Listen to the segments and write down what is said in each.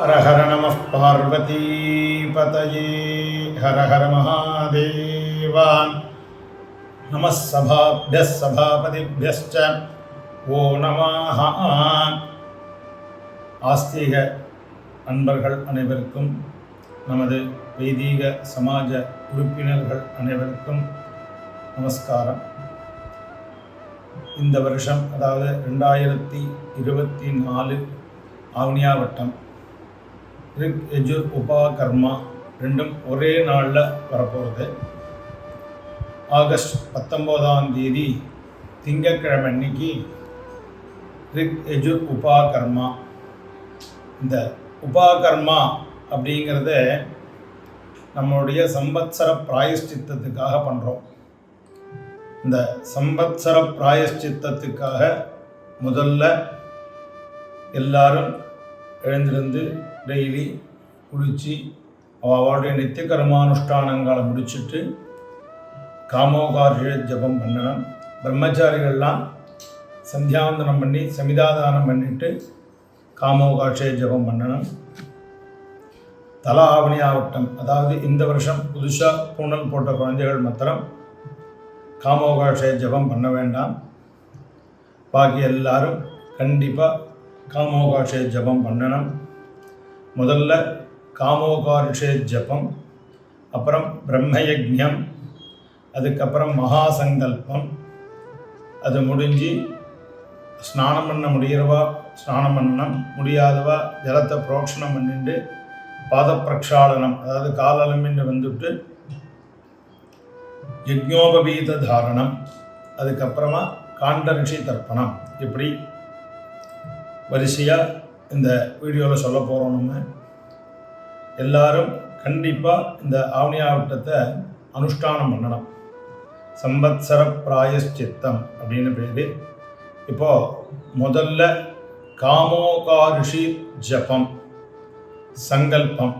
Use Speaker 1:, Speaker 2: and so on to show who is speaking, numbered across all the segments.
Speaker 1: ஹர ஹர நம பார்வதி பதயே ஹர ஹர மகாதேவான் நம சபாப்யஸ் சபாபதிப்யஸ்ச ஓ நமஹ. ஆஸ்திக அன்பர்கள் அனைவருக்கும், நமது வைதீக சமாஜ உறுப்பினர்கள் அனைவருக்கும் நமஸ்காரம். இந்த வருஷம், அதாவது 2024 ஆவணியாவட்டம் ரிக் யஜுர் உபா கர்மா ரெண்டும் ஒரே நாளில் வரப்போகிறது. ஆகஸ்ட் 19ஆம் தேதி திங்கட்கிழமை அன்னைக்கு ரிக் யஜுர் உபா கர்மா. இந்த உபா கர்மா அப்படிங்கிறத நம்மளுடைய சம்பத்சர பிராயஷ்சித்தத்துக்காக பண்ணுறோம். இந்த சம்பத்சர பிராயஷ்சித்தத்துக்காக முதல்ல எல்லாரும் எழுந்திருந்து டெய்லி குளித்து அவளுடைய நித்திய கர்மானுஷ்டானங்களை முடிச்சுட்டு காமோகார்ஷ ஜபம் பண்ணணும். பிரம்மச்சாரிகள்லாம் சந்தியாவந்தனம் பண்ணி சமிதாதானம் பண்ணிட்டு காமோகார்ஷ ஜபம் பண்ணணும். தலா ஆவணியாவட்டம், அதாவது இந்த வருஷம் புதுசாக பூணல் போட்ட குழந்தைகள் மாத்திரம் காமோகார்ஷ ஜபம் பண்ண வேண்டாம். பாக்கி எல்லாரும் கண்டிப்பாக காமோகார்ஷ ஜபம் பண்ணணும். முதல்ல காமோகார்ஷ ஜபம், அப்புறம் பிரம்மயஜ்ஞம், அதுக்கப்புறம் மகாசங்கல்பம். அது முடிஞ்சு ஸ்நானம் பண்ண முடிகிறவா ஸ்நானம் பண்ணணும், முடியாதவா ஜலத்தை புரோக்ஷணம் பண்ணிட்டு பாத பிரக்ஷாலனம், அதாவது காலலமின்னு வந்துட்டு யஜ்ஞோபவீத தாரணம், அதுக்கப்புறமா காண்டரிஷி தர்ப்பணம். இப்படி வரிசையாக இந்த வீடியோவில் சொல்ல போகிறோம். நம்ம எல்லாரும் கண்டிப்பாக இந்த ஆவணியாவட்டத்தை அனுஷ்டானம் பண்ணணும். சம்பத்சர பிராயஷ்சித்தம் அப்படின்னு பேர். இப்போது முதல்ல காமோகாரிஷி ஜபம் சங்கல்பம்.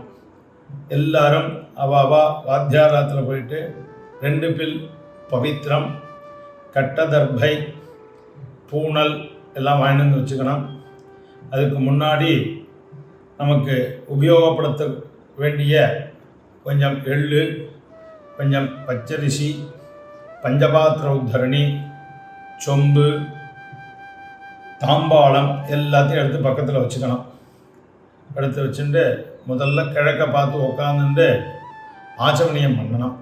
Speaker 1: எல்லாரும் அவாவா வாத்தியாராத்தில் போயிட்டு 2 பில் பவித்திரம், கட்டதர்பை, பூணல் எல்லாம் வாங்கிட்டு வந்து வச்சுக்கணும். அதுக்கு முன்னாடி நமக்கு உபயோகப்படுத்த வேண்டிய கொஞ்சம் எள்ளு, கொஞ்சம் பச்சரிசி, பஞ்சபாத்திர உத்தரணி, சொம்பு, தாம்பாளம் எல்லாத்தையும் எடுத்து பக்கத்தில் வச்சுக்கணும். எடுத்து வச்சுட்டு முதல்ல கிழக்க பார்த்து உட்காந்துட்டு ஆச்சமனியம் பண்ணணும்.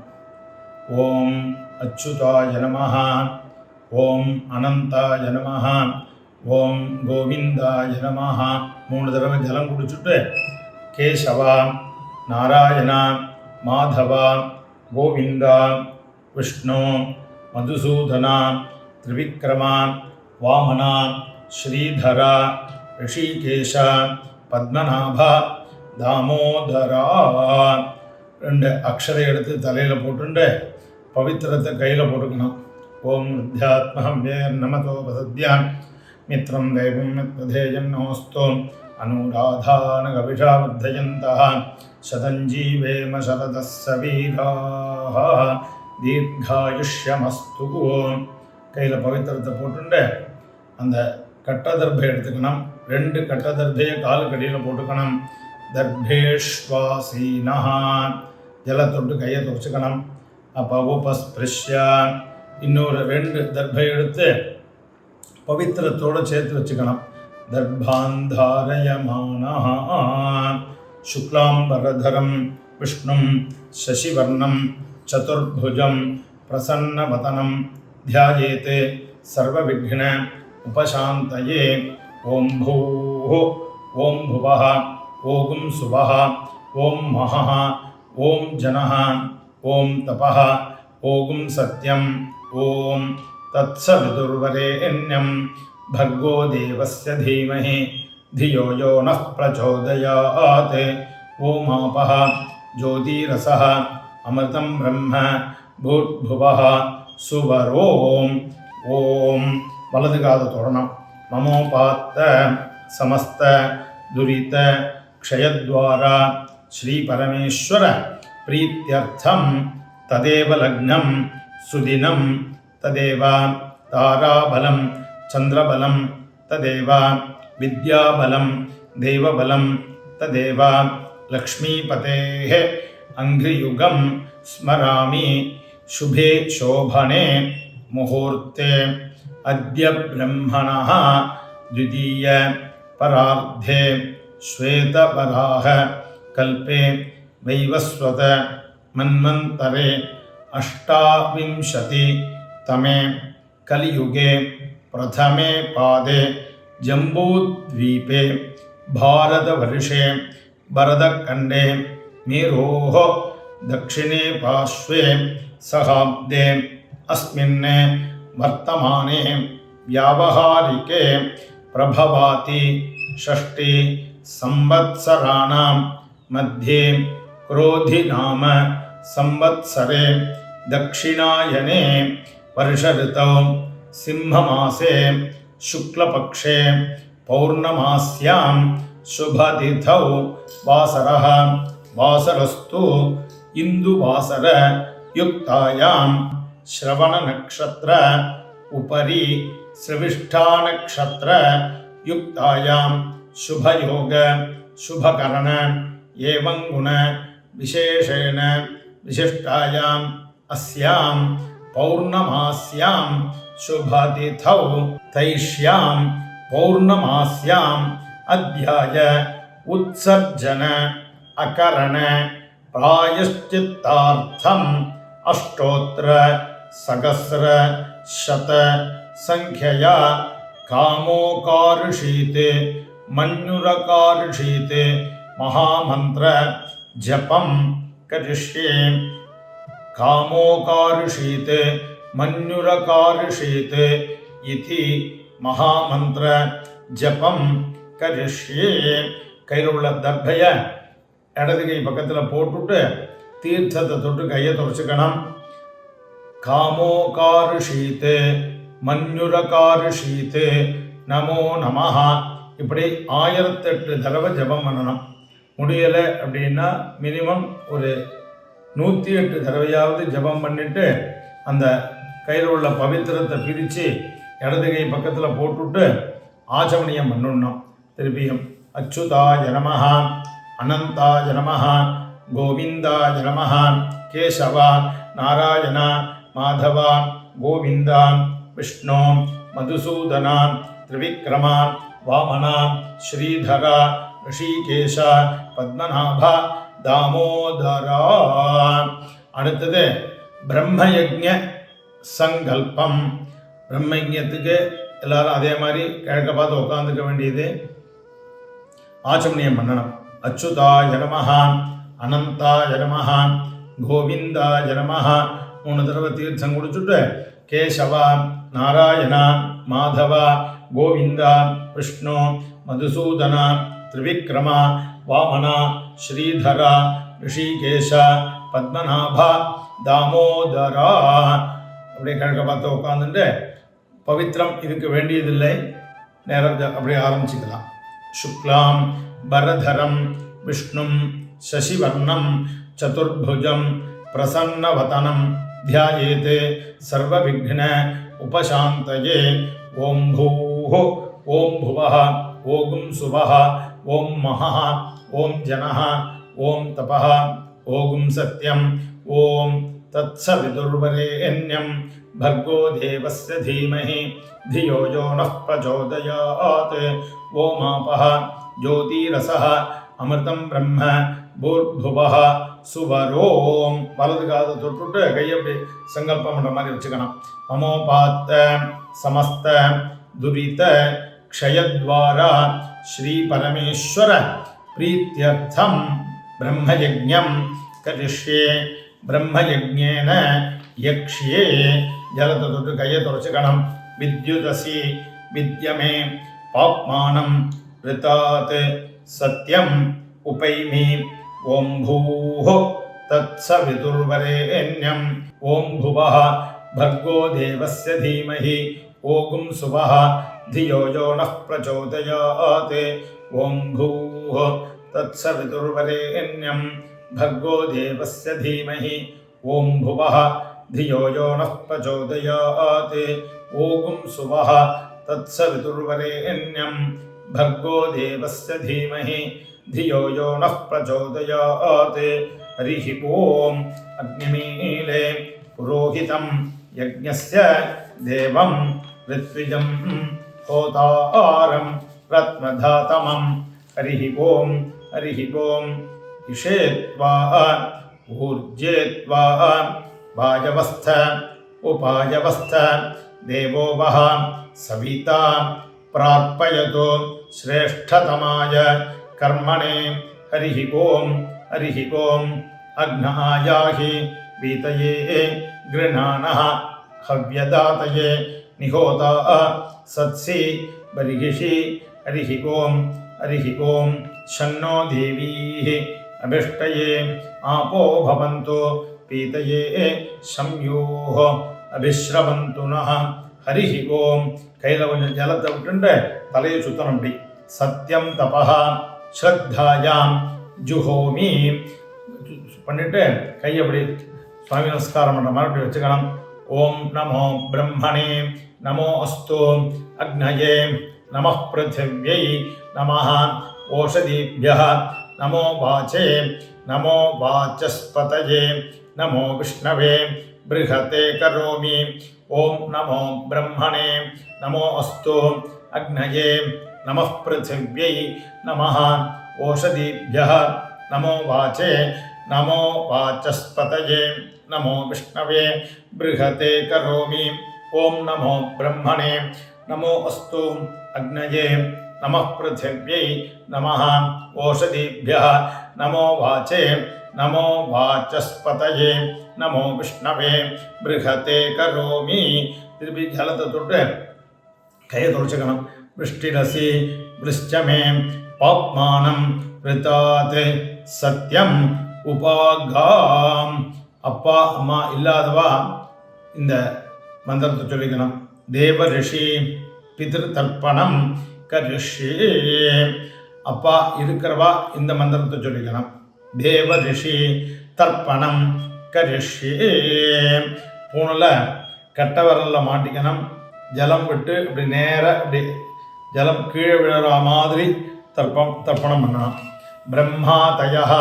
Speaker 1: ஓம் அச்சுதாய நமஹ, ஓம் அனந்தாய நமஹ, ஓம் கோவிந்தாய நமஹ 3 தடவை ஜலம் குடிச்சுட்டு கேசவா, நாராயணா, மாதவா, கோவிந்தா, விஷ்ணு, மதுசூதனா, திரிவிக்ரமா, வாமனா, ஸ்ரீதரா, ரிஷிகேஷா, பத்மநாபா, தாமோதரா 2 அக்ஷரை எடுத்து தலையில் போட்டுண்டு பவித்திரத்தை கையில் போட்டுக்கணும். ஓம் வித்யாத்மஹம் வேர் நமதோபசத்யான் மித்ரம் தெய்வம் மித்வதேயன்னோஸ்து அனுராதானகவிஷாவர்தயந்தः சதஞ்சீவேம சரதஸ்ஸ வீராः தீர்காயுஷ்யமஸ்து. கையில் பவித்திரத்தை போட்டுண்டு அந்த கட்டதர்பை எடுத்துக்கணும். 2 கட்டதர்பையை காலுக்கடியில் போட்டுக்கணும். தர்பேஷ்வாசீனா, ஜலத்தொட்டு கையை துவச்சிக்கணும். அப்போ உபஸ்பிருஷ்யா இன்னொரு 2 தர்பை எடுத்து பவித்திரத்தோடு சேர்த்து வச்சுக்கணும். தர்பாந்தாரயமானஹ சுக்லாம்பரதரம் விஷ்ணும் சசிவர்ணம் சதுர்புஜம் பிரசன்னவதனம் தியாயேத் சர்வவிக்ன உபசாந்தயே. ஓம் பூः, ஓம் புவः, ஓம் சுவः, ஓம் மஹः, ஓம் ஜனः, ஓம் தபः, ஓம் சத்யம், ஓம் தத்சவிதுர்வரேண்யம் भर्गो देवस्य धीमहि धियो यो नः प्रचोदयात्. ओमापः ज्योतिरसः अमृतं ब्रह्म भूर्भुवः सुवरोम्. ओम वलது காது தொடணும். நமோபாத்த समस्त दुरित क्षयद्वारा श्री परमेश्वर प्रीत्यर्थम तदेव लग्नं सुदिनं तदेव ताराबलं चंद्रबलं तदेव विद्याबलं देवबलं तदेव लक्ष्मीपतेः अंघ्रियुगं स्मरामि शुभे शोभने मुहूर्ते अद्य ब्रह्मणः द्वितीय परार्धे श्वेतवराह कल्पे वैवस्वत मन्वन्तरे अष्टाविंशति तमे कलियुगे प्रथमे पादे जम्बूद्वीपे भारतवर्षे भरतखण्डे मेरोः दक्षिणे पार्श्वे सहाब्दे अस्मिन् वर्तमाने व्यावहारिके प्रभवाति षष्ठी संवत्सराणां मध्ये क्रोधिनाम संवत्सरे दक्षिणायने वर्षऋतौ सिंहमासे शुक्लपक्षे पौर्णमास्यां शुभतिथौ वासरः वासरस्तु इंदुवासर युक्तायां श्रवणनक्षत्र उपरि श्रविष्ठानक्षत्र युक्तायां शुभयोग शुभकरण एवं गुण विशेषेण विशिष्टायाम् अस्यां पौर्णमास्यां शुभतिथौ तैष्यां पौर्णमास्याम् अध्याय उत्सर्जन अकरण प्रायश्चित्तार्थम् अष्टोत्तर सहस्र शत संख्यया कामोकारुषीत् मन्युरकारुषीत् महामंत्र जपं करिष्ये कामोकारुषीत् मन्युरकारुषीत् इति महामंत्र जपं करिष्ये கையில் உள்ள தர்பையை இடது கை பக்கத்தில் போட்டுட்டு தீர்த்தத்தை தொட்டு கையை துடைச்சிக்கணும். காமோகாருஷீத் மன்யுரகாருஷீத் நமோ நமஹ இப்படி 1008 தடவை ஜபம் பண்ணணும். முடியலை அப்படின்னா மினிமம் ஒரு 108 தடவையாவது ஜபம் பண்ணிட்டு அந்த கையில் உள்ள பவித்திரத்தை பிரித்து இடது கை பக்கத்தில் போட்டுட்டு ஆச்சமணியம் பண்ணணும். திருப்பியும் அச்சுதாய நமஹ அனந்தாய நமஹ கோவிந்தாய நமஹ கேசவா நாராயண மாதவா கோவிந்தா விஷ்ணு மதுசூதனா திரிவிக்ரமா வாமனா ஸ்ரீதரா ரிஷிகேஷ பத்மநாப தாமோதரா. அடுத்தது பிரம்மயஜ்ஞ சங்கல்பம். பிரம்மயஜ்ஞத்துக்கு எல்லாரும் அதே மாதிரி கிழக்க பார்த்து உட்காந்துக்க வேண்டியது. ஆச்சமணியம் பண்ணணும். அச்சுதாய நமஹ அனந்தாய நமஹ கோவிந்தாய நமஹ 3 தடவை தீர்த்தம் குடிச்சுட்டு கேசவா நாராயணா மாதவா கோவிந்தா விஷ்ணு மதுசூதனா திரிவிக்ரமா வாமனா ஸ்ரீதரா ரிஷிகேஷ பத்மநாபா தாமோதரா அப்படியே கிழக்க பார்த்து உட்காந்துட்டு பவித்திரம் இதுக்கு வேண்டியதில்லை, நேரம் அப்படியே ஆரம்பிச்சுக்கலாம். शुक्लां बरधरं विष्णुं शशिवर्णं चतुर्भुजं प्रसन्नवदनं ध्यायेत् सर्वविघ्न उपशान्तये. ओं भूः ओं भुवः ओं सुवः ओं महः ओं जनः ओं तपः ओं सत्यं ओं तत्सवितुर्वरेण्यं भर्गो देवस्य धीमहि धियो यो नः प्रचोदयात्. ओमापः ज्योतिरसः अमृतं ब्रह्म भूर्भुवः सुवरों. वलது காதை தொட்டுட்டு கையை அப்படி சங்கல்பம் பண்ணுற மாதிரி வச்சுக்கணும். மமோபாத்த சமஸ்த துரித க்ஷயத்வாரா ஸ்ரீ பரமேஸ்வர பிரீத்யர்த்தம் பிரம்மயஜ்ஞம் கரிஷ்யே. பிரம்மயஜ்ஞேன யக்ஷ்யே. ஜலத்தை தொட்டு கையை துடைச்சுக்கணும். வித்யுதசி வித்யமே पाप्मानं ऋतात् सत्यम् उपैमि. ओं भूः तत्सवितुर्वरेण्यं ओं भुवः भर्गो देवस्य धीमहि ओं सुवः धियो यो नः प्रचोदयात्. ओं भूः तत्सवितुर्वरेण्यं भर्गो देवस्य धीमहि ओं भुवः धियो यो नः प्रचोदयात्. ओं सुवः तत्सवितुर्वरेण्यं भर्गो देवस्य धीमहि धियो यो नः प्रचोदयात् हरिः ॐ अग्निमीले पुरोहितं यज्ञस्य देवं ऋत्विजं होतारं रत्नधातमं हरिः ॐ इषेत्वा ऊर्जेत्वा वायवस्थ उपायवस्थ देवो वः सविता प्रार्पयतु श्रेष्ठतमाय कर्मणे हरिः ॐ अग्नायाहि वीतये गृणानः हव्यदातये निहोता सत्सि बर्हिषि हरिः ॐ शन्नो देवीः अभिष्टये आपो भवन्तु पीतये संयोः अभिश्रवन्तु नः हरिः ॐ கையில் கொஞ்சம் ஜலத்தை விட்டுண்டு தலையை சுத்தணும். அப்படி சத்தியம் தபஹ ஸ்ரத்தாயாம் ஜுஹோமி பண்ணிட்டு கையை அப்படி சுவாமி நமஸ்காரம் பண்ணுற மாதிரி அப்படி வச்சுக்கணும். ஓம் நமோ பிரம்மணே நமோ அஸ்து அக்னயே நமः பிருத்திவ்யை நமः ஓஷதீभ्यः நமோ வாச்சே நமோ வாச்சஸ்பதயே நமோ விஷ்ணவே बृहते करोमि. ओम नमो ब्रह्मणे नमो अस्तु अग्नये नमः पृथिव्यै नमः ओषधीभ्यः नमो वाचे नमो वाचस्पतये नमो विष्णवे बृहते करोमि. ओम नमो ब्रह्मणे नमो अस्तु अग्नये नमः पृथिव्यै नमः ओषधीभ्यः नमो वाचे नमो वाचस्पतये நமோ விஷ்ணவே பிருகதே கரோமி. திருப்பி ஜலத்தை தொட்டு கையை துடைச்சுக்கணும். விஷ்டிரசி விருஷ்சமே பாப்மானம் ரிதாத் சத்யம் உபாகாம். அப்பா அம்மா இல்லாதவா இந்த மந்திரத்தை சொல்லிக்கணும். தேவ ரிஷி பிதிரு தர்ப்பணம் கரிஷி. அப்பா இருக்கிறவா இந்த மந்திரத்தை சொல்லிக்கணும். தேவ ரிஷி தர்ப்பணம் கரிஷ்யே. பூணில் கட்ட விரலில் மாட்டிக்கணும். ஜலம் விட்டு இப்படி நேராக இப்படி ஜலம் கீழே விழுற மாதிரி தர்ப்பணம் பண்ணணும். பிரம்மாதயः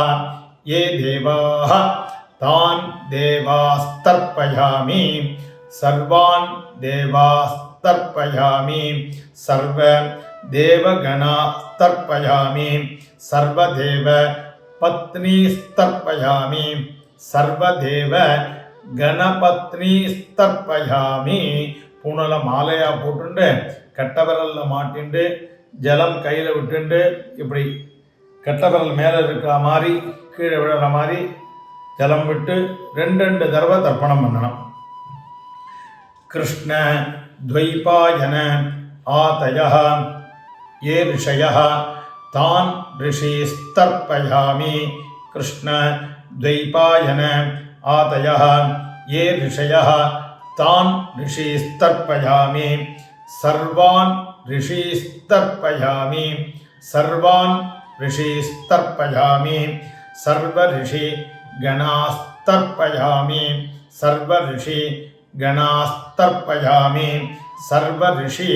Speaker 1: ये देवाः तान् देवास्तर्पयामि सर्वान् देवास्तर्पयामि सर्व देवगणास्तर्पयामि सर्वदेव पत्नीस्तर्पयामि सर्वदेव गणपत्नीस्तर्पयामि. பூணல மாலையா போட்டுண்டு கட்ட விரல்ல மாட்டிண்டு ஜலம் கையில் விட்டுண்டு இப்படி கட்ட விரல் மேலே இருக்கிற மாதிரி கீழே விழுற மாதிரி ஜலம் விட்டு ரெண்டு தடவை தர்ப்பணம் பண்ணணும். கிருஷ்ண துவைபாயன ஆதயः ये ऋषयः तान् ऋषीस्तर्पयामि. कृष्ण द्वैपायन आतयः ये ऋषयः तान् ऋषीस्तर्पयामि. सर्वान् ऋषीस्तर्पयामि. सर्वान् ऋषीस्तर्पयामि. सर्वऋषि गणास्तर्पयामि. सर्वऋषि गणास्तर्पयामि. सर्वऋषि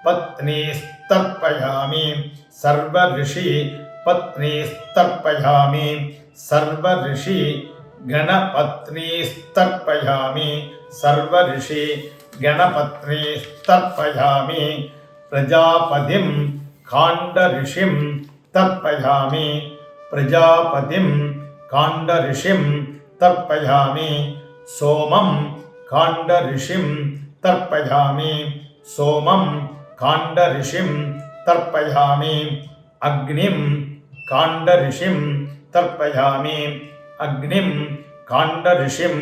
Speaker 1: पत्नीस्तर्पयामि. सर्वऋषि पत्नीस्तर्पयामि. सर्वऋषि गणपत्नीस्तर्पयामि. सर्वऋषि गणपत्नीस्तर्पयामि. प्रजापतिं काण्डऋषिं तर्पयामि. प्रजापतिं काण्डऋषिं तर्पयामि. सोमं काण्डऋषिं तर्पयामि. सोमं काण्डऋषिं तर्पयामि. अग्निं काण्डऋषिं तर्पयामि. अग्निं काण्डऋषिं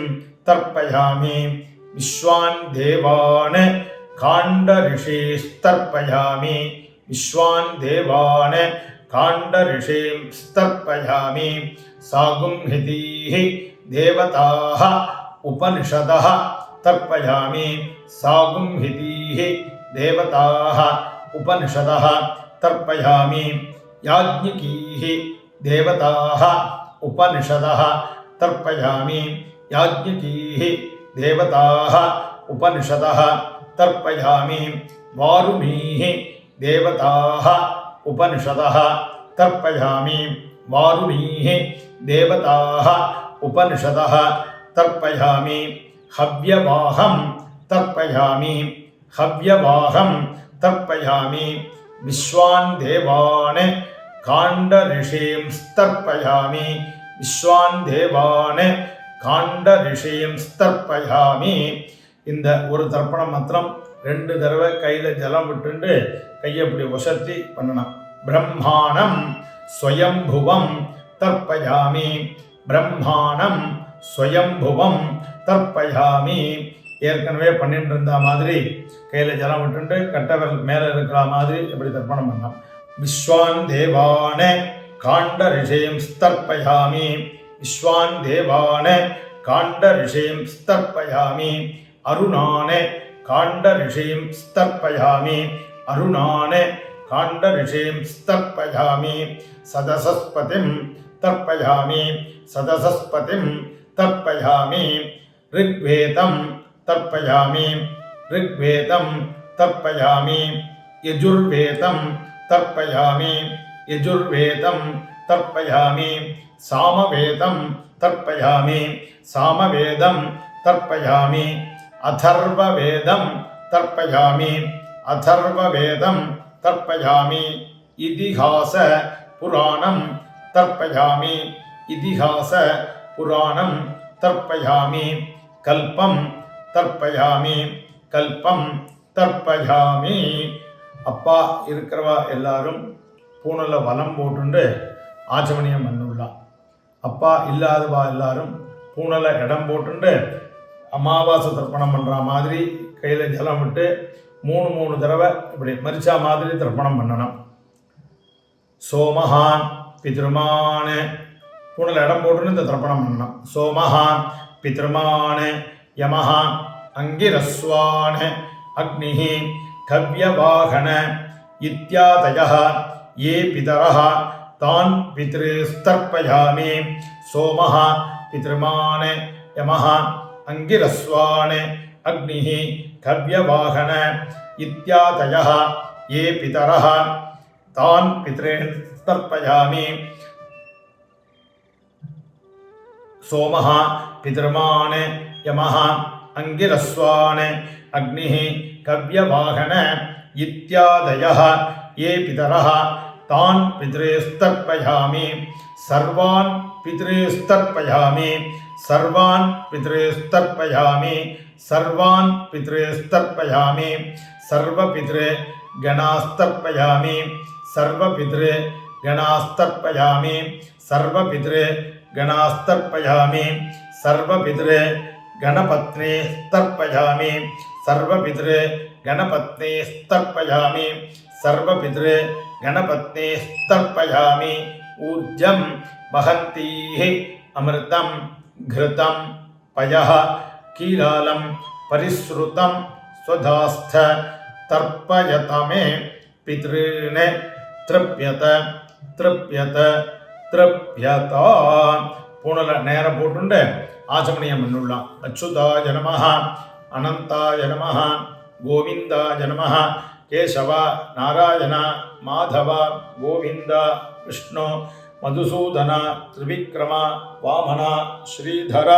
Speaker 1: तर्पयामि. विश्वान् देवान् काण्डऋषीस्तर्पयामि. विश्वान् देवान् काण्डऋषीस्तर्पयामि. सागुंहितीः देवताः उपनिषदः तर्पयामि. सागुंहितीः देवताः उपनिषदः तर्पयामि. याज्ञिकीः देवताः उपनिषदः तर्पयामि. याज्ञिकीः देवताः उपनिषदः तर्पयामि. वारुणीः देवताः उपनिषदः तर्पयामि वारुणीः देवताः उपनिषदः तर्पयामि हव्यवाहं तर्पयामि हव्यवाहं तर्पयामि विश्वान् देवान् काण्डऋषींस्तर्पयामि विश्वान् देवान् काण्डऋषींस्तर्पयामि இந்த ஒரு தர்ப்பண மந்திரம் 2 தடவை கையில் ஜலம் விட்டுண்டு கையை இப்படி உசத்தி பண்ணணும். பிரம்மாணம் ஸ்வயம்புவம் தர்ப்பயாமி பிரம்மாணம் ஸ்வயம்புவம் தர்ப்பயாமி. ஏற்கனவே பண்ணிட்டு இருந்த மாதிரி கையில் ஜலம் விட்டுண்டு கட்டவர்கள் மேலே இருக்கிற மாதிரி இப்படி தர்ப்பணம் பண்ணலாம். விஸ்வான் தேவான காண்ட ரிஷயம் ஸ்தர்ப்பயாமி விஸ்வான் தேவான காண்ட ரிஷயம் ஸ்தர்ப்பயாமி அருணான காண்ட ரிஷயம் ஸ்தர்ப்பயாமி அருணான காண்ட ரிஷயம் ஸ்தர்ப்பயாமி சதசஸ்பதிம் தர்ப்பயாமி சதசஸ்பதிம் தர்ப்பயாமி ऋग्वेदं तर्पयामि ऋग्वेदं तर्पयामि यजुर्वेदं तर्पयामि यजुर्वेदं तर्पयामि सामवेदं तर्पयामि सामवेदं तर्पयामि अथर्ववेदं तर्पयामि अथर्ववेदं तर्पयामि इतिहास पुराणं तर्पयामि इतिहास पुराणं तर्पयामि कल्पं तर्पयामि कल्पं तर्पयामि. அப்பா இருக்கிறவா எல்லாரும் பூனல வலம் போட்டுண்டு ஆச்சமணியம் பண்ணுள்ளா. அப்பா இல்லாதவா எல்லாரும் பூனல இடம் போட்டுண்டு அமாவாசை தர்ப்பணம் பண்ணுற மாதிரி கையில் ஜலம் விட்டு 3 தடவை இப்படி மரிச்சா மாதிரி தர்ப்பணம் பண்ணணும். சோமஹான் பித்ருமான் பூனல இடம் போட்டுன்னு இந்த தர்ப்பணம் பண்ணணும். சோமஹான் பித்ருமான் யமஹான் அங்கிரஸ்வான் அக்னிः கவ்யவாகன இத்யாதயः ये पितरः तान् पितृस्तर्पयामि. सोमः पितृमान् यमः अङ्गिरस्वान् अग्निः कव्यवाहन इत्यादयः ये पितरः तान् पितृस्तर्पयामि. सोमः पितृमान् यमः अङ्गिरस्वान् अग्निः कव्यवाहन इत्यादयः ये पितरः तान् पितृस्तर्पयामि. सर्वान् पितृस्तर्पयामि सर्वान् पितृस्तर्पयामि सर्वान् पितृस्तर्पयामि सर्वपितृगणास्तर्पयामि सर्वपितृगणास्तर्पयामि सर्वपितृगणास्तर्पयामि सर्वपितृगणपत्नीस्तर्पयामि सर्वपितृगणपत्नीस्तर्पयामि सर्वपितृगणपत्नीस्तर्पयामि. ऊर्जं वहन्तीः अमृतं घृतं पयः कीलालं परिश्रुतं स्वधास्थ तर्पयतमे पितॄन् तृप्यत तृप्यत तृप्यत. பூனல நேரம் போட்டுண்டு ஆச்சமணியம் பண்ணுள்ளான். அச்சுதாய நமஹ அனந்தாய நமஹ கோவிந்தாய நமஹ கேசவ நாராயண மாதவ கோவிந்த விஷ்ணு மதுசூதன திரிவிக்ரம வாமன ஸ்ரீதர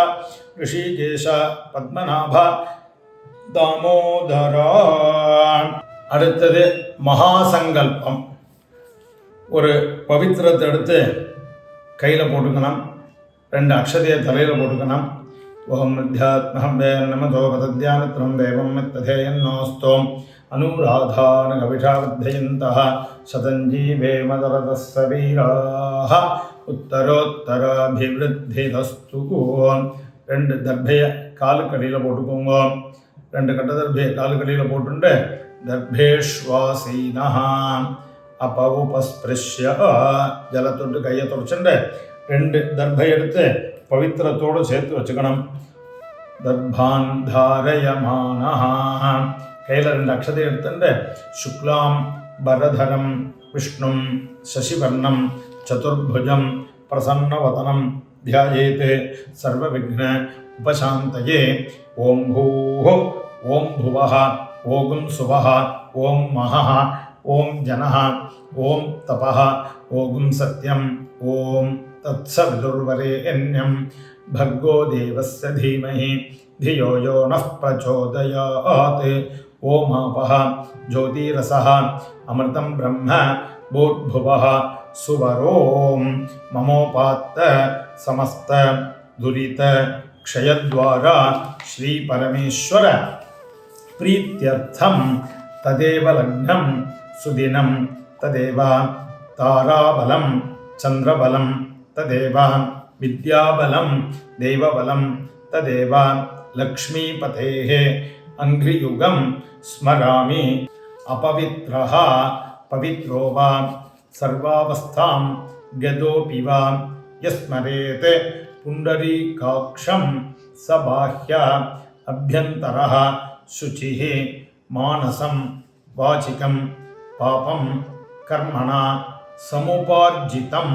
Speaker 1: ரிஷிகேஷ பத்மநாப தாமோதர. அடுத்தது மகாசங்கல்பம். ஒரு பவித்திரத்தை எடுத்து கையில் போட்டுக்கணும். 2 அக்ஷதையை தலையில் போட்டுக்கணும். ஓம் மித்யாத்மஹம் வேன் நமதோ பதத்யாமித்ரம் தேவம் மித்ததேயன்னோஸ்தோம் அனுராதான கவிஷாவத்தயந்தः சதஞ்சீவே மதரதஸ்ஸ வீராः உத்தரோத்தராபிவிருத்திதஸ்து. 2 தர்பையை காலுக்கடியில் போட்டுக்கோங்க. 2 கட்ட தர்பையை காலுக்கடியில் போட்டுண்டு தர்பேஷ்வாசீனः அப்பவுபஸ்பிருஷ்ய ஜலத்தொட்டு கையை தொடச்சுண்டு 2 தர்பை எடுத்து பவித்திரத்தோடு சேர்த்து வச்சுக்கணும். தர்பான் தாரயமானஹ கையில் 2 அக்ஷதை எடுத்துட்டு சுக்லாம் பரதரம் விஷ்ணும் சசிவர்ணம் சதுர்புஜம் பிரசன்னவதனம் தியாயேத் சர்வவிக்ன உபசாந்தயே. ஓம் பூः ஓம் புவः ஓம் சுவः ஓம் மஹः ஓம் ஜனஹ ஓம் தபஹ ஓம் சத்யம் ஓம் தத்சவிதுர்வரேண்யம் भर्गो देवस्य धीमहि धियो यो नः प्रचोदयात् ओमापः ज्योतिरसः अमृतं ब्रह्म भूर्भुवः सुवरों ममोपात्त समस्त दुरित क्षयद्वारा श्री परमेश्वर प्रीत्यर्थं तदेव लग्नं सुदिनं तदेव ताराबलं चंद्रबलं तदेव विद्याबलं देवबलं तदेव लक्ष्मीपतेः अंघ्रियुगं स्मरामि अपवित्रः पवित्रो वा सर्वावस्थां गदोऽपि वा यस्मरेत् पुण्डरीकाक्षं स बाह्य अभ्यन्तरः शुचिः मानसं वाचिकं पापं कर्मणा समुपार्जितं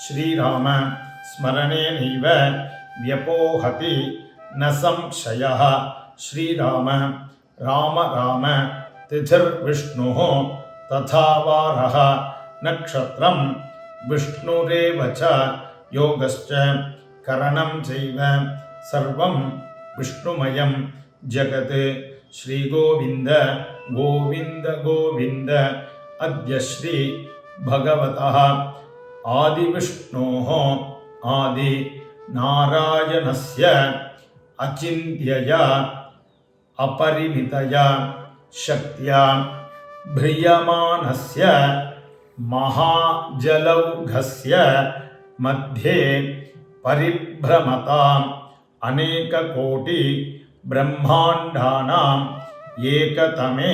Speaker 1: श्रीराम स्मरणेनैव व्यपोहति न संशयः श्रीराम राम राम तिथिर्विष्णुः तथा वारः नक्षत्रं विष्णुरेव च योगश्च करणं चैव सर्वं विष्णुमयं जगत् श्रीगोविन्द गोविन्द गोविन्द अद्य श्री भगवतः आदिविष्णोः आदि नारायणस्य अचिन्त्यया अपरिमितया शक्त्या भ्रियमाणस्य महाजलौघस्य मध्ये परिभ्रमताम् अनेककोटि ब्रह्माण्डानाम् एकतमे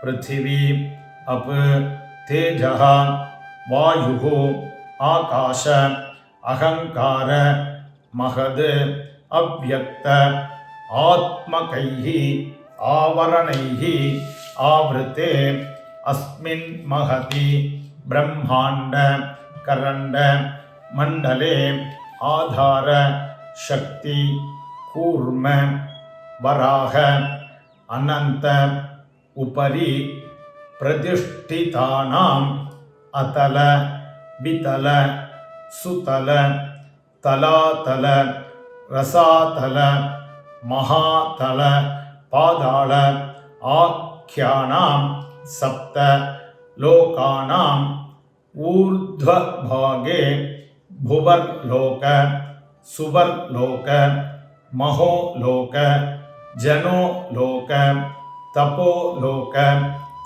Speaker 1: पृथिवी अप तेजः वायुः आकाश अहंकार महद अव्यक्त आत्मकैः आवरणैः आवृते अस्मिन् महति ब्रह्मांड करंड मंडले आधार शक्ति कूर्म वराह अनंत उपरि प्रतिष्ठितानाम् अतल वितल सुतल तलातल रसातल महातल पादाल आख्यानां सप्त लोकानाम् ऊर्ध्वभागे भुवर्लोक सुवर्लोक महोलोक जनोलोक तपोलोक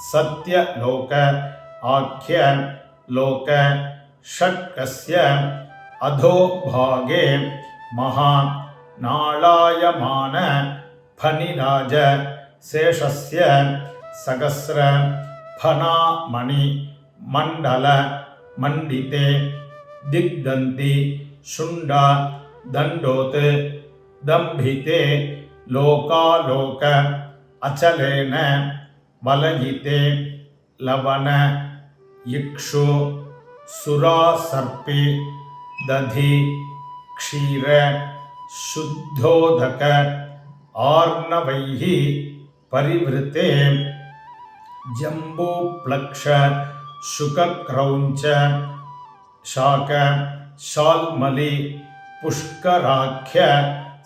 Speaker 1: सत्यलोक आख्य लोक षट्कस्य अधोभागे महा नालायमान फनिराज शेषस्य सहस्र फनामणि मंडल मंडिते दिग्दन्ति शुंड दंडोत दंभिते लोकालोक अचलेन वलयिते लवण इक्षु सुरासर्पे दधि क्षीर शुद्धोदक आर्णवैः परिवृते जम्बूप्लक्ष शुकक्रौञ्च शाक शाल्मलि पुष्कराख्य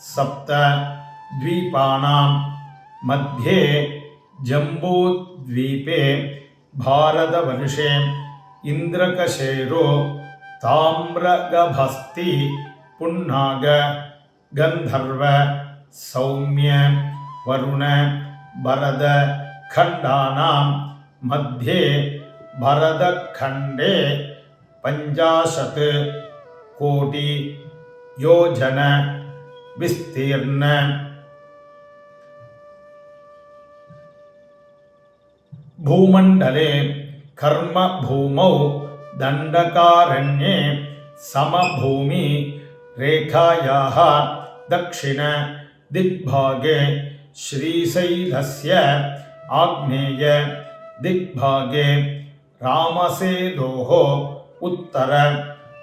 Speaker 1: सप्त द्वीपानां मध्ये जम्बूद्वीपे भारतवर्षे इंद्रकशेरो ताम्रगभस्ति पुन्नाग गंधर्व सौम्य वरुण भरद खंडानां मध्ये भरतखंडे 50 कोटि योजन विस्तीर्ण भूमंडले कर्म भूमौ दंडकारण्ये समभूमि रेखायाः दक्षिण दिग्भागे श्रीशैलस्य आग्नेय दिग्भागे रामसेतोः उत्तर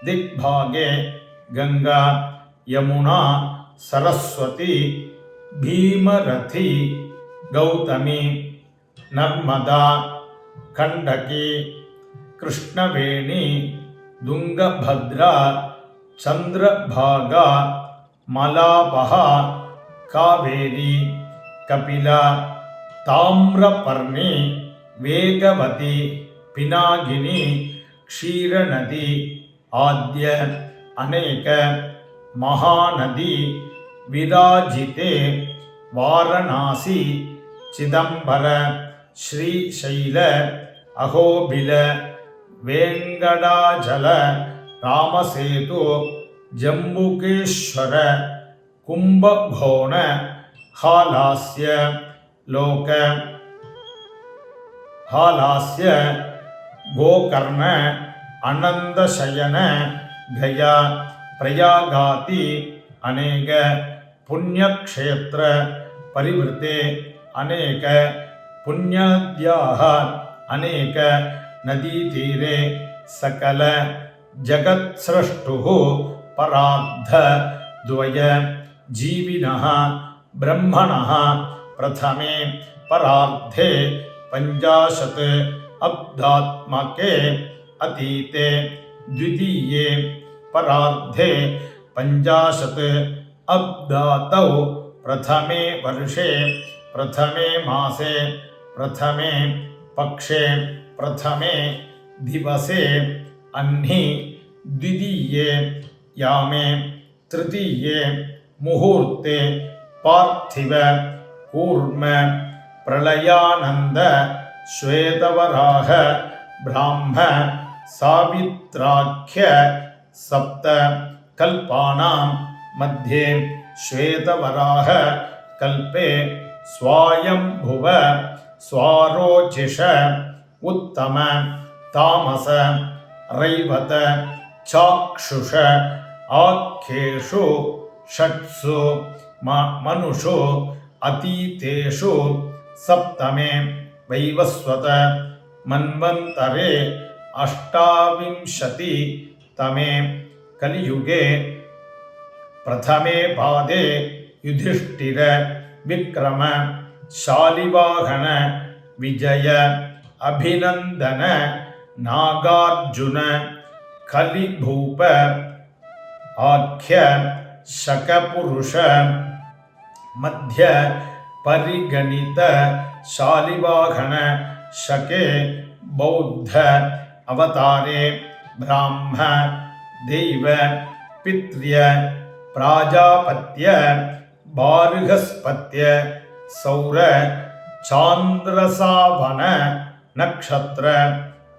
Speaker 1: दिग्भागे गंगा यमुना सरस्वती भीमरथी गौतमी नर्मदा கண்டகி கிருஷ்ணவேணி துங்கபத்ரா சந்திரபாகா மலாபஹா காவேரி கபிலா தாமிரபர்ணி வேகவதி பினாகினி க்ஷீரநதி ஆத்ய அநேக மகாநதி விராஜிதே வாரணாசி சிதம்பர ஸ்ரீசைல அகோபில வேங்கடாஜல ராமசேது ஜம்புகேஸ்வர கும்பகோண ஹாலாஸ்ய லோக ஹாலாஸ்ய கோகர்ண அனந்தசயன கயா பிரயாகாதி அநேக புண்ணியக்ஷேத்திர பரிவிருத்தே அநேக புண்ணியத்யாக அநேக நதீதீரே சகல ஜகத்ஸ்ரஷ்டுः பரார்த்த துவய ஜீவினः பிரம்மணः பிரதமே பரார்த்தே பஞ்சாशत् அப்தாத்மகே अतीते द्वितीये परार्धे पञ्चाशत् अब्दातौ प्रथमे वर्षे प्रथमे मासे प्रथमे पक्षे प्रथमे दिवसे अन्हि द्वितीये यामे तृतीये मुहूर्ते पार्थिव कूर्म प्रलयानन्द श्वेतवराह ब्राह्म सावित्राख्य सप्त कल्पानां मध्ये श्वेतवराह कल्पे स्वायंभुव स्वारोचिष उत्तम तामस रैवत चाक्षुष आख्येषु षट्सु मनुषु अतीतेषु सप्तमे वैवस्वत मन्वन्तरे अष्टाविंशति तमे कलियुगे प्रथमे पादे युधिष्ठिर विक्रम शालिवाहन विजय अभिनंदन नागार्जुन कलिभूप आख्य शकपुरुष मध्य परिगणित शालिवाहन शके बौद्ध अवतारे ब्राह्म देव पित्र्य प्राजापत्य बार्हस्पत्य सौर चांद्रसावन नक्षत्र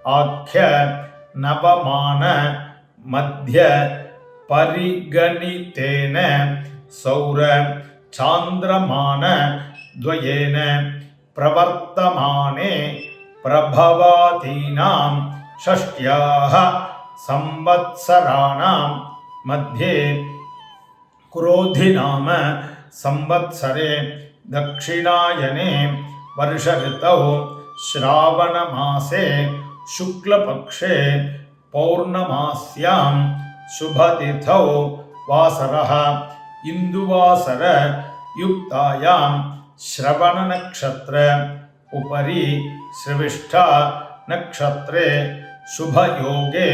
Speaker 1: आख्य नवमान मध्य परिगणितेन सौर चांद्रमान द्वयेन प्रवर्तमाने प्रभवादीनां षष्ट्याः संवत्सराणां मध्ये क्रोधिनाम संवत्सरे दक्षिणायने वर्ष ऋतौ श्रावणमासे शुक्लपक्षे पौर्णमास्यां शुभतिथौ वासरः इंदुवासर युक्तायां श्रवण नक्षत्र उपरि श्रविष्ठा नक्षत्रे शुभ योगे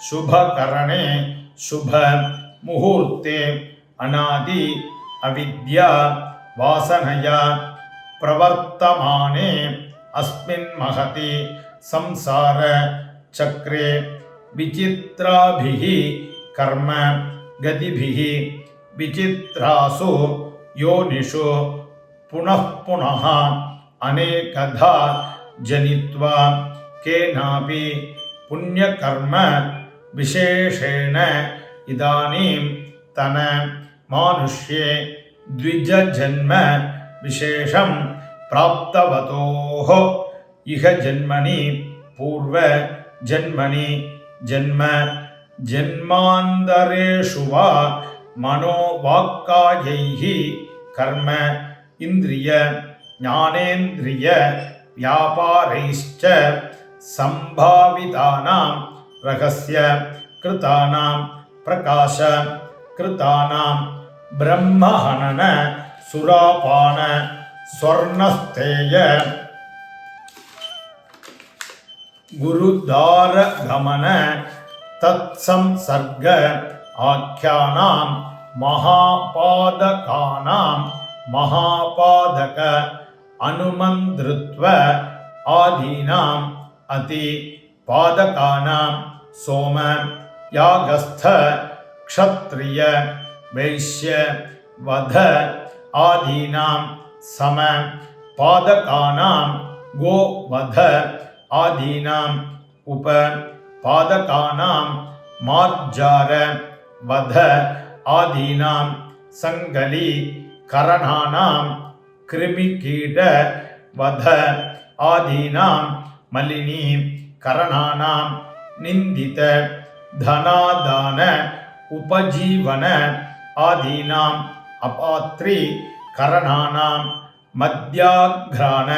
Speaker 1: शुभ करणे शुभ मुहूर्ते अनादि अविद्या वासनया प्रवर्तमाने अस्मिन् महति संसार चक्रे विचित्राभिः कर्म गतिभिः विचित्रासु योनिषु पुनः पुनः अनेकधा जनित्वा केनापि पुण्यकर्म विशेषेण इदानीं तन मानुष्ये द्विजजन्म विशेषं प्राप्तवतोः इह जन्मनि पूर्व जन्मनि जन्म जन्मान्तरेषु वा मनोवाक्कायैः कर्म इंद्रिय ज्ञानेन्द्रिय व्यापारैश्च संभावितानां रहस्य कृतानां प्रकाश कृतानां ब्रह्महनन सुरापान स्वर्णस्थेय गुरुद्वार गमन तत्संसर्ग आख्यानां महापादकानां महापादक अनुमंद्रुत्व आदीनाम् अति पादकानां सोम यागस्थ क्षत्रिय वैश्य वध आदीनां सम पादकानां गो वध आदीनाम् उप पादकानां मार्जार वध आदीनां संगली करणानां कृमिकीट वध आदीनां मलिनी करणानां निंदित धनादान उपजीवन आदीनां अपात्री करणानां मद्याघ्राण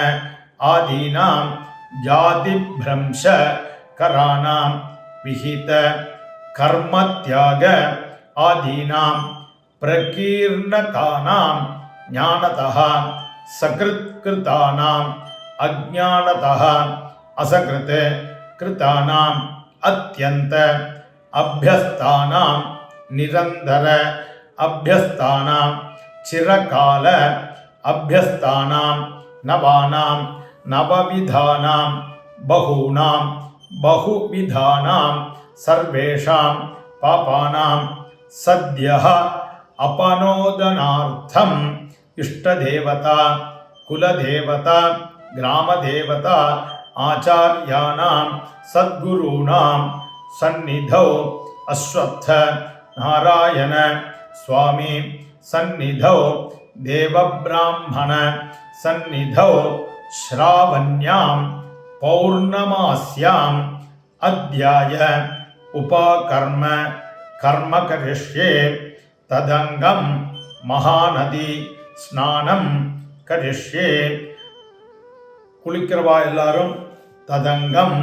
Speaker 1: आदीनां जातिभ्रंश कराणां विहित कर्मत्याग आदीनां प्रकीर्णकानां ज्ञानतः सकृत्कृतानां अज्ञानतः असकृत कृतानां अत्यंत अभ्यस्तानां निरंतर अभ्यस्तानां चिरकाल अभ्यस्तानां नवानां नवविधानां बहूनां बहुविधानां सर्वेषां पापानां सद्यः अपनोदनार्थम् इष्टदेवता कुलदेवता ग्रामदेवता आचार्याणां सद्गुरूणां सन्निधौ अश्वत्थ नारायण स्वामी सन्निधौ देवब्राह्मण सन्निधौ श्रावण्यां पौर्णमास्याम् अध्याय उपाकर्म कर्म करिष्ये तदंगम महानदी स्नानं करिष्ये குளிக்கிறவா எல்லாரும் ததங்கம்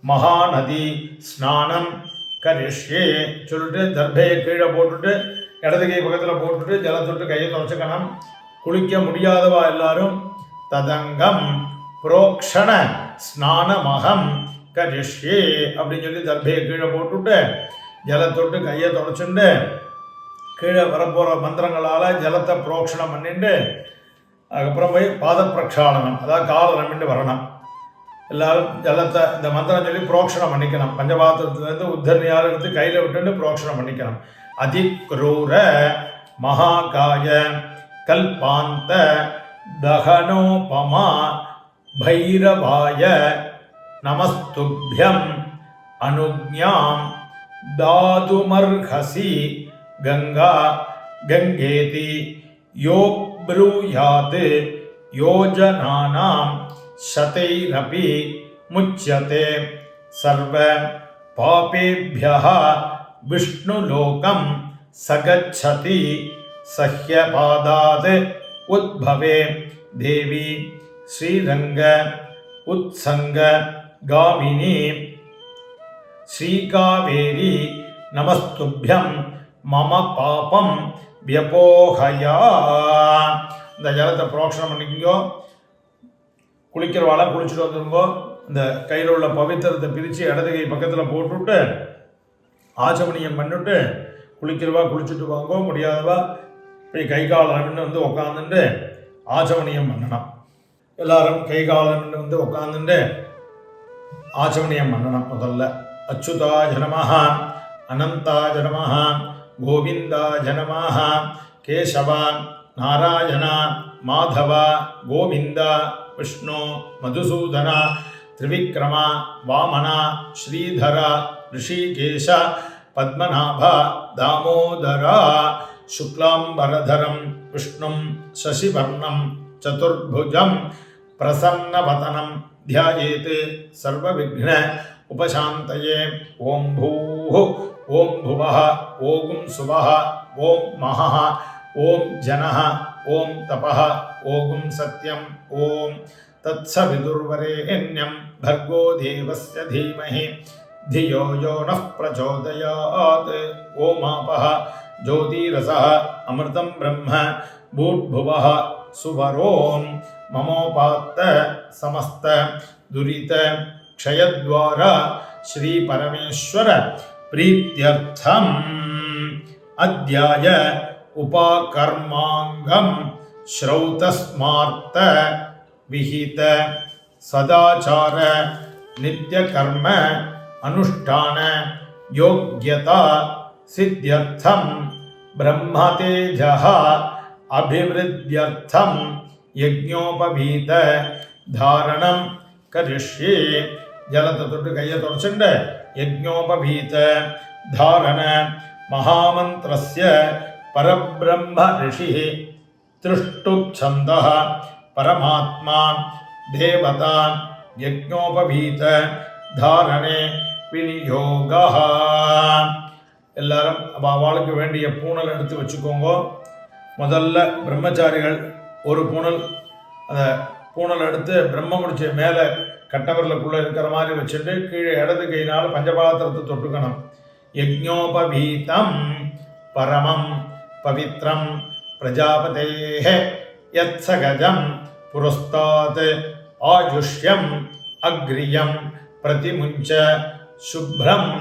Speaker 1: மகாநதி ஸ்நானம் கரிஷ்யே சொல்லிட்டு தர்பையை கீழே போட்டுட்டு இடது கை பக்கத்தில் போட்டுட்டு ஜலத்தொட்டு கையை துடைச்சிக்கணும். குளிக்க முடியாதவா எல்லாரும் ததங்கம் புரோக்ஷண ஸ்நானமகம் கரிஷ்யே அப்படின்னு சொல்லி தர்பையை கீழே போட்டுட்டு ஜலத்தொட்டு கையை துடைச்சுட்டு கீழே வரப்போகிற மந்திரங்களால் ஜலத்தை புரோக்ஷணம் பண்ணிட்டு அதுக்கப்புறம் போய் பாத பிரக்ஷாலனம், அதாவது காலை நம்பிட்டு வரணும். எல்லாரும் ஜலத்தை இந்த மந்திரம் சொல்லி புரோக்ஷணம் பண்ணிக்கணும். பஞ்சபாத்திரத்துலேருந்து உத்தரணியால் எடுத்து கையில் விட்டுட்டு புரோக்ஷணம் பண்ணிக்கணும். அதிக்ரூர மகாகாய கல்பாந்த தகனோபமா பைரவாய நமஸ்துப்யம் அனுஜ்ஞாம் தாதுமர்ஹசி கங்கா கங்கேதி யோ ब्रूयात् योजनानां शतैरपि मुच्यते सर्व पापेभ्यः विष्णुलोकं सगच्छति सह्यपादात् उद्भवे देवी श्रीरंग उत्संग गामिनी श्रीकावेरी नमस्तुभ्यं मम पापं வியபோகயா. இந்த ஜலத்தை புரோக்ஷணம் பண்ணிக்கோ. குளிக்கிறவாளை குளிச்சுட்டு வந்துருங்கோ. இந்த கையில் உள்ள பவித்திரத்தை பிரித்து இடது கை பக்கத்தில் போட்டுவிட்டு ஆச்சமணியம் பண்ணிவிட்டு குளிக்கிறவா குளிச்சுட்டு வாங்கோ. முடியாதவா போய் கை காலன்னு வந்து உக்காந்துட்டு ஆச்சமணியம் பண்ணணும். எல்லாரும் கை காலன்னு வந்து உக்காந்துட்டு ஆச்சமணியம் பண்ணணும். முதல்ல அச்சுதாய நமஹ அனந்தாய நமஹ गोविंदाय नमः केशव नारायण माधव गोविंद विष्णु मधुसूदन त्रिविक्रम वामन श्रीधर ऋषिकेश पद्मनाभ दामोदर शुक्लांबरधरं विष्णुं शशिवर्णं चतुर्भुजं प्रसन्नवदनं ध्यायेत् सर्वविघ्न उपशान्तये. ओं भूः ओं भुवः ओं सुवः ओं महः ओं जनः ओं तपः ओं सत्यं ओं तत्सविदुर्वरेण्यं भर्गो देवस्य धीमहि धियो यो नः प्रचोदयात्. ओमापः ज्योतिरसः अमृतं ब्रह्म भूर्भुवः सुवरों ममोपात्त समस्त दुरित क्षयद्वारा श्री परमेश्वर प्रीत्यर्थम अध्याय उपाकर्मांगम श्रौतस्मार्त विहित सदाचार नित्य कर्म अनुष्ठान योग्यता सिद्ध्यर्थम ब्रह्मतेजः अभिवृद्ध्यर्थम यज्ञोपवीत धारणम करिष्ये जलते தொட்டு கையை தொடச்சுண்டு यज्ञोपवीत धारण महामंत्रस्य परब्रह्म ऋषिः त्रिष्टुप्छन्दः परमात्मा देवता यज्ञोपवीत धारणे विनियोगः எல்லாரும் அவளுக்கு வேண்டிய பூணல் எடுத்து வச்சுக்கோங்க. முதல்ல பிரம்மச்சாரிகள் ஒரு பூணல், அந்த பூணல் எடுத்து பிரம்ம முடிச்ச மேலே கட்டவர்களுக்குள்ளே இருக்கிற மாதிரி வச்சுட்டு கீழே இடது கையினால் பஞ்சபாத்திரத்தை தொட்டுக்கணும். யஜ்ஞோபவீதம் பரமம் பவித்ரம் பிரஜாபதேஹ யத் சகஜம் புரஸ்தாத் ஆயுஷ்யம் அக்ரியம் பிரதிமுஞ்ச சுப்ரம்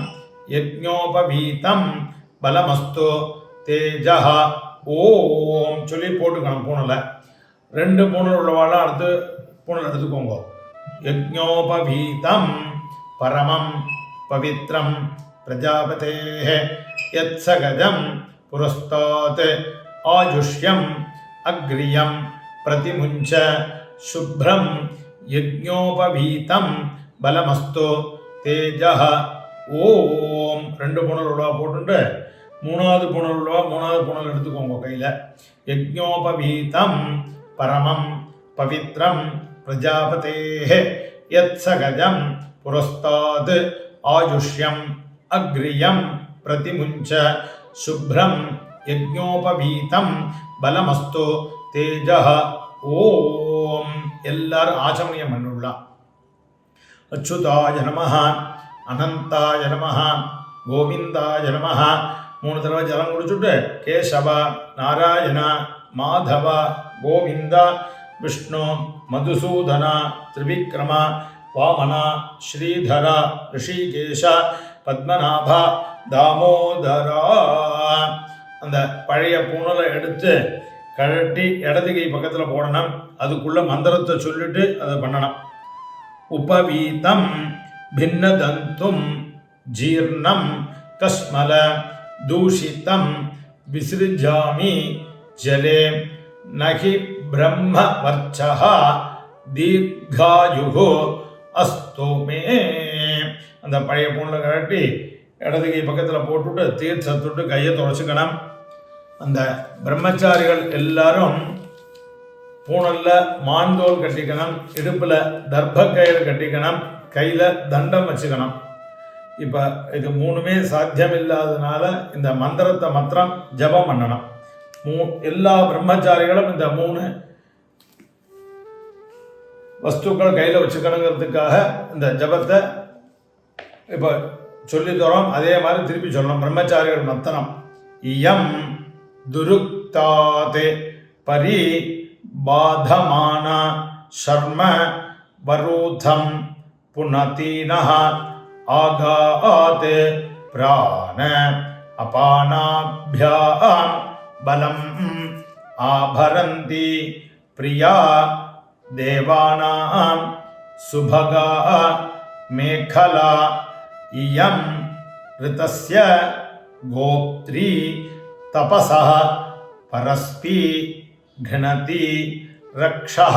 Speaker 1: யஜ்ஞோபவீதம் பலமஸ்து தேஜஹ ஓம் சொல்லி போட்டுக்கணும் பூணலை. ரெண்டு பூணல் உள்ளவாள் அடுத்து பூணல் எடுத்துக்கோங்க. यज्ञोपवीतं परमं पवित्रं प्रजापतेः यत्सगजं पुरस्तात् आयुष्यम् अग्रियं प्रतिमुञ्च शुभ्रं यज्ञोपवीतं बलमस्तु तेजः ஓம். ரெண்டு புணல் உள்ளவா போட்டு மூணாவது புணல் உள்ளவா மூணாவது புணல் எடுத்துக்கோங்க கையில். யஜ்ஞோபவீதம் பரமம் பவித்ரம் प्रजापतेः यत्सगजं पुरस्तात् आयुष्यम् अग्रियं प्रतिमुञ्च शुभ्रं यज्ञोपवीतं बलमस्तु तेजः ஓம். எல்லாரும் ஆச்சமணியம் பண்ணுள்ளா. அச்சுதாய நமஹ, அனந்தாய நமஹ, கோவிந்தாய நமஹ. 3 தடவை ஜலம் குடிச்சுட்டு கேசவ நாராயண மாதவ கோவிந்த விஷ்ணு மதுசூதன திரிவிக்ரம வாமன ஸ்ரீதர ரிஷிகேஷ பத்மநாப தாமோதரா. அந்த பழைய பூணலை எடுத்து கழட்டி இடது கை பக்கத்தில் போடணும். அதுக்குள்ள மந்திரத்தை சொல்லிட்டு அதை பண்ணணும். உபவீதம் பின்னதந்தும் ஜீர்ணம் கஸ்மல தூஷிதம் விசிருஜாமி ஜலே நகி பிரம்ம வர்ச்சஹ தீர்காயுஹு அஸ்து மே. அந்த பழைய பூணில் கழட்டி இடது கை பக்கத்தில் போட்டுவிட்டு தீர்த்தத்துட்டு கையை துடைச்சிக்கணும். அந்த பிரம்மச்சாரிகள் எல்லாரும் பூணலில் மாந்தோல் கட்டிக்கணும், இடுப்பில் தர்ப்பக்கயிறு கட்டிக்கணும், கையில் தண்டம் வச்சுக்கணும். இப்போ இது மூணுமே சாத்தியம் இல்லாததுனால இந்த மந்திரத்தை மாத்திரம் ஜபம் பண்ணணும். எல்லா பிரம்மச்சாரிகளும் இந்த 3 வஸ்துக்கள் கையில் வச்சுக்கணுங்கிறதுக்காக இந்த ஜபத்தை இப்போ சொல்லி தரோம். அதே மாதிரி திருப்பி சொல்லணும். பிரம்மச்சாரிகள் மத்தனம் இயம் துருக்தாதே பரி பாதமான ஷர்ம வரூதம் புனதீனஹ ஆகாத் பிராண அபானாப்யாம் பலம் ஆபரந்தி பிரியா தேவானாம் சுபகா மேகலா இயம் ரிதஸ்ய கோப்த்ரி தபசः பரஸ்பி घनति रक्षः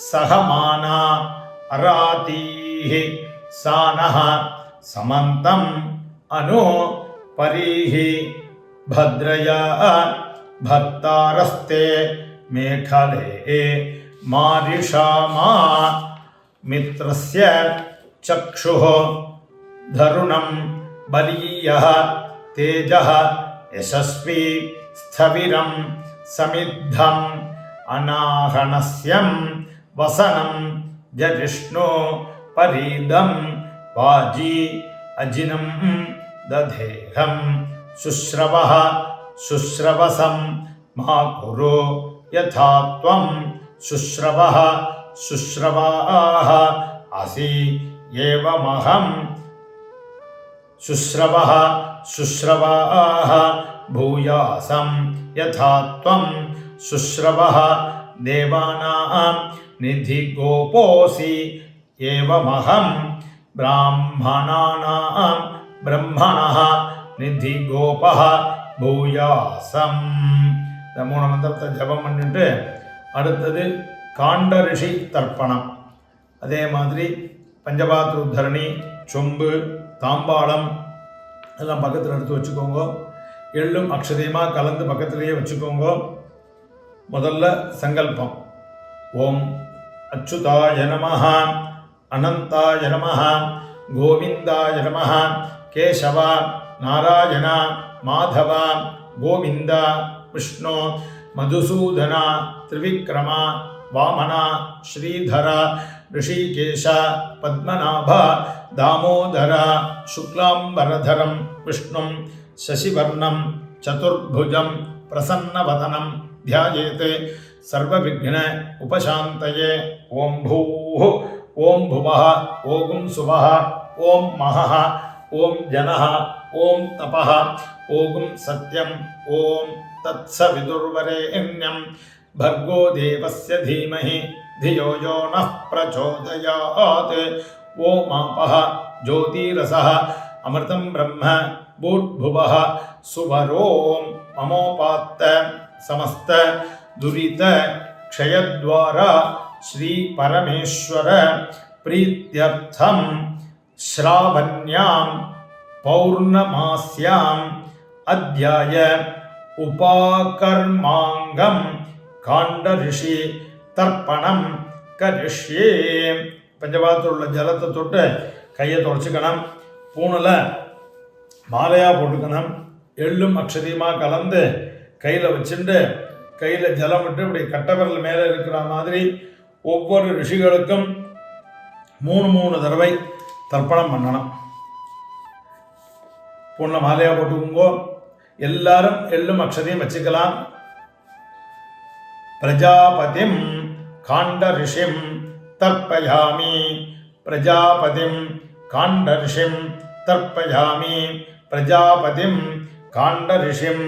Speaker 1: सहमाना अरातीः सानः समन्तं अनु परीः भद्रया भक्तारस्ते मेखले मारिषामा मित्रस्य चक्षुः धरुणं बलीयः तेजः यशस्वी स्थविरं समिद्धं अनाहनस्यं वसनं जजिष्णु परीदं वाजी अजिनं दधेहं शुश्रवः शुश्रवसं मा कुरु यथा त्वं शुश्रवः शुश्रवाः असि एवमहं शुश्रवः शुश्रवाः भूयासं यथा त्वं शुश्रवः देवानां निधिगोपोऽसि एवमहं ब्राह्मणानां ब्रह्मणः निधिगोपः பூயாசம். இந்த 3 மந்திரத்தை ஜபம் பண்ணிட்டு அடுத்தது காண்ட ரிஷி தர்ப்பணம். அதே மாதிரி பஞ்சபாத்திர உத்தரணி, சொம்பு, தாம்பாளம் எல்லாம் பக்கத்தில் எடுத்து வச்சுக்கோங்க. எள்ளும் அக்ஷதையுமாக கலந்து பக்கத்திலேயே வச்சுக்கோங்க. முதல்ல சங்கல்பம். ஓம் அச்சுதாய நமஹ, அனந்தாய நமஹ, கோவிந்தாய நமஹ, கேசவ, நாராயண, மாதவ, கோவிந்த, விஷ்ணு, மதுசூதன, திரிவிக்ரம, வாமன, ஸ்ரீதர, ரிஷிகேஷ, பத்மநாப, தாமோதர, சுக்லாம்பரதரம் விஷ்ணும் சசிவர்ணம் சதுர்புஜம் பிரசன்னவதனம் த்யாயேத் சர்வவிக்ன உபசாந்தயே. ஓம் பூः ஓம் புவः ஓம் சுவः ஓம் மஹः ஓம் ஜனः ஓம் தபः ஓம் சத்யம் ஓம் தத்சவிதுர்வரேண்யம் भर्गो देवस्य धीमहि धियो यो नः प्रचोदयात्. ओमापः ज्योतिरसः अमृतं ब्रह्म भूर्भुवः सुवरों ममोपात्त समस्त दुरित क्षयद्वारा श्री परमेश्वर प्रीत्यर्थं श्रावण्यां पौर्णमास्याम् अध्याय उपाकर्मांगं காண்ட ரிஷி தர்ப்பணம் கரிஷ்யே. பஞ்சபாத்திரம் உள்ள ஜலத்தை தொட்டு கையை தொடச்சிக்கணும். பூணில் மாலையாக போட்டுக்கணும். எள்ளும் அக்ஷதியமாக கலந்து கையில் வச்சுட்டு கையில் ஜலம் விட்டு இப்படி கட்டவிரல் மேலே இருக்கிற மாதிரி ஒவ்வொரு ரிஷிகளுக்கும் 3 தடவை தர்ப்பணம் பண்ணணும். பூணில் மாலையாக போட்டுக்கோங்கோ. எல்லாரும் எள்ளும் அக்ஷதியும் வச்சுக்கலாம். प्रजापतिं काण्ड ऋषिं तर्पयामि. प्रजापतिं काण्ड ऋषिं तर्पयामि. प्रजापतिं काण्ड ऋषिं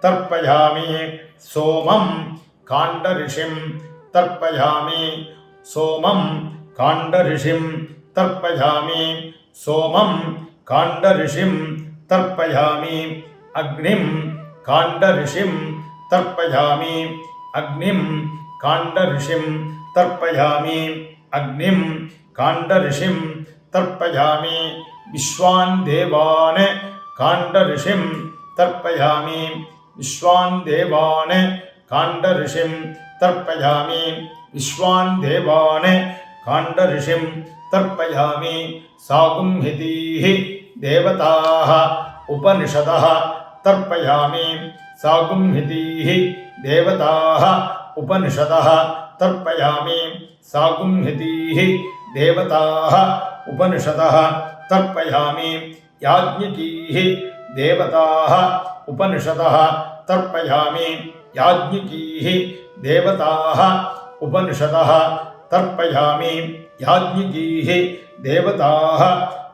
Speaker 1: तर्पयामि. सोमं काण्ड ऋषिं तर्पयामि. सोमं काण्ड ऋषिं तर्पयामि. सोमं काण्ड ऋषिं तर्पयामि. अग्निं काण्ड ऋषिं तर्पयामि. अग्निं काण्ड ऋषिं तर्पयामि. अग्निं काण्ड ऋषिं तर्पयामि. विश्वान् देवान् काण्ड ऋषिं तर्पयामि. विश्वान् देवान् काण्ड ऋषिं तर्पयामि. विश्वान् देवान् काण्ड ऋषिं तर्पयामि. सागुंहितीः देवताः उपनिषदः तर्पयामि. सागुंहितीः देवताः उपनिषदः तर्पयामि. सागुंहितीः देवताः उपनिषदः तर्पयामि. याज्ञिकीः देवताः उपनिषदः तर्पयामि. याज्ञिकीः देवताः उपनिषदः तर्पयामि. याज्ञिकीः देवताः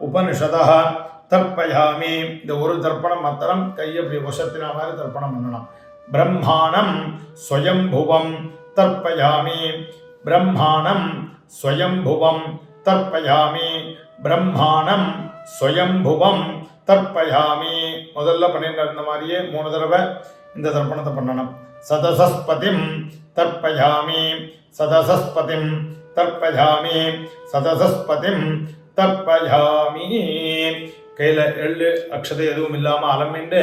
Speaker 1: उपनिषदः तर्पयामि. இந்த ஒரு தர்ப்பணம் மாத்திரம் கையை அப்படி வசத்தின மாதிரி தர்ப்பணம் பண்ணணும். ब्रह्माणं स्वयंभुवं तर्पयामि. ब्रह्माणं स्वयंभुवं तर्पयामि. ब्रह्माणं स्वयंभुवं तर्पयामि. முதல்ல பண்ணிட்டு இருந்த மாதிரியே 3 தடவை இந்த தர்ப்பணத்தை பண்ணணும். सदसस्पतिं तर्पयामि. सदसस्पतिं तर्पयामि. सदसस्पतिं तर्पयामि. கையில் எள்ளு அக்ஷதை எதுவும் இல்லாமல் அலம்பிண்டு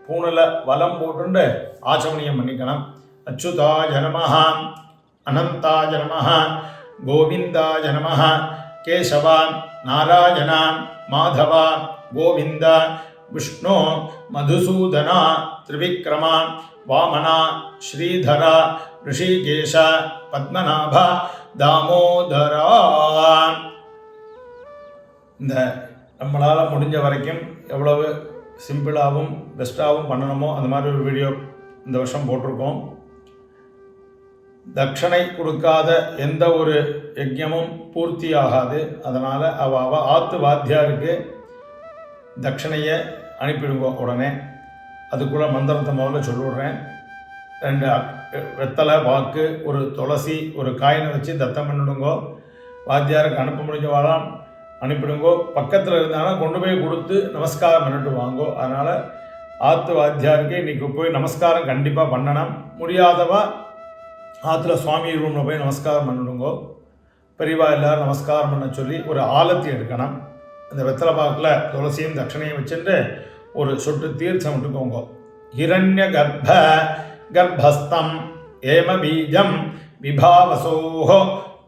Speaker 1: பூணில் வலம் போட்டுண்டு ஆச்சமனியம் பண்ணிக்கணும். அச்சுதாய நமஹ, அனந்தாய நமஹ, கோவிந்தாய நமஹ, கேசவ, நாராயண, மாதவ, கோவிந்த, விஷ்ணு, மதுசூதன, திரிவிக்ரம, வாமன, ஸ்ரீதர, ரிஷிகேஷ, பத்மநாப, தாமோதரா. இந்த நம்மளால் முடிஞ்ச வரைக்கும் எவ்வளவு சிம்பிளாகவும் பெஸ்ட்டாகவும் பண்ணணுமோ அந்த மாதிரி ஒரு வீடியோ இந்த வருஷம் போட்டிருக்கோம். தட்சணை கொடுக்காத எந்த ஒரு யஜ்ஞமும் பூர்த்தி ஆகாது. அதனால் அவ ஆத்து வாத்தியாருக்கு தட்சணையை அனுப்பிடுங்க உடனே. அதுக்குள்ளே மந்திரத்தை முதல்ல சொல்லிவிடுறேன். 2 வெத்தலை, வாக்கு, ஒரு துளசி, ஒரு காயினை வச்சு தத்தம் பண்ணிவிடுங்கோ. வாத்தியாருக்கு அனுப்ப முடிஞ்சவாலாம் அனுப்பிடுங்கோ. பக்கத்தில் இருந்தாலும் கொண்டு போய் கொடுத்து நமஸ்காரம் பண்ணிட்டு வாங்கோ. அதனால் ஆற்று வாத்தியாருக்கு இன்றைக்கி போய் நமஸ்காரம் கண்டிப்பாக பண்ணணும். முடியாதவா ஆற்றுல சுவாமி ரூமில் போய் நமஸ்காரம் பண்ணிவிடுங்கோ. பெரியவா எல்லோரும் நமஸ்காரம் பண்ண சொல்லி ஒரு ஆலத்தி எடுக்கணும். அந்த வெத்தலை பாக்கில் துளசியும் தட்சணையும் வச்சுட்டு ஒரு சொட்டு தீர்த்தம் விட்டுக்கோங்க. ஹிரண்ய கர்ப்பஸ்தம் ஏம பீஜம் விபாவசோஹோ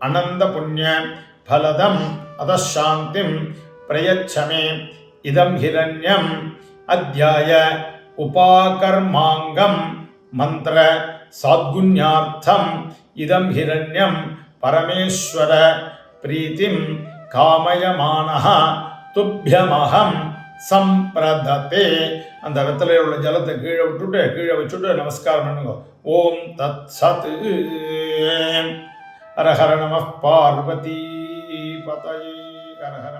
Speaker 1: அனந்த புண்ணிய பலதம் அதசாந்திம் பிரயச்சமே இதம் ஹிரண்யம் அத்யாய உபாகர்மாங்கம் மந்திர சாத்குண்யார்த்தம் இதம் ஹிரண்யம் பரமேஸ்வர பிரீத்திம் காமயமானஹ துப்யமஹம் சம்பிரததே. அந்த வெத்தலையில் உள்ள ஜலத்தை கீழே வச்சுட்டு நமஸ்காரம் பண்ணுங்க. ஓம் தத் சத். ஹர ஹர நம பார்வதி பதயே. ஹர ஹர.